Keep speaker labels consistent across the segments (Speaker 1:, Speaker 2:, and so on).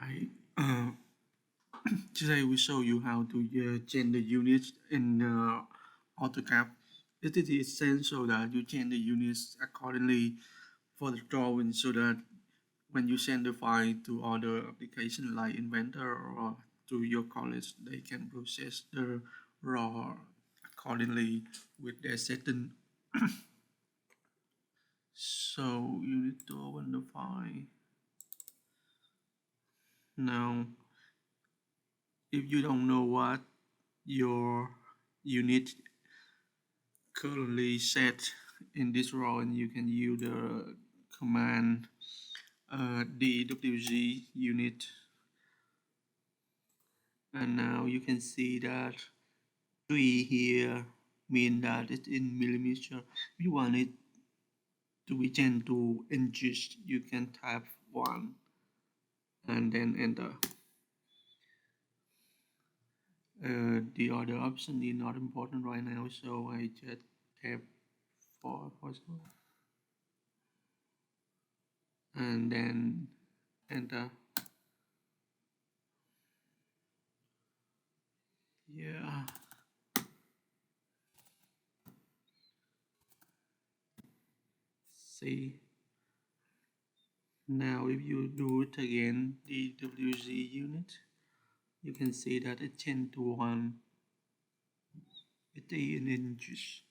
Speaker 1: I Today we show you how to change the units in AutoCAD. It is essential that you change the units accordingly for the drawing so that when you send the file to other applications like Inventor or to your college, they can process the raw accordingly with their setting. So you need to open the file. Now, if you don't know what your unit currently set in this drawing, you can use the command dwg unit, and now you can see that 3 here mean that it's in millimeter. If you want it to be changed to inches, you can type 1 and then enter. The other option is not important right now, so I just tap 4 possible and then enter. Yeah. See. Now if you do it again, the WG unit, you can see that it changed to 1. It is in inches.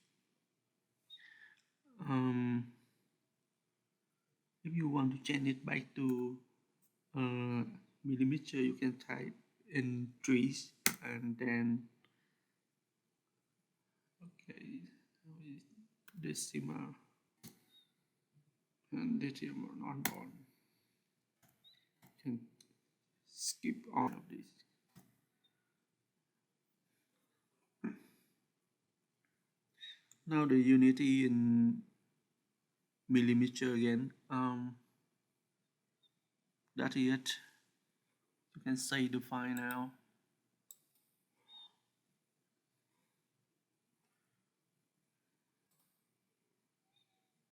Speaker 1: If you want to change it back to millimeter, you can type in trees and then decimal and decimal not born. You can skip all of this. Now the unity in millimeter again. That is it. You can save the file now.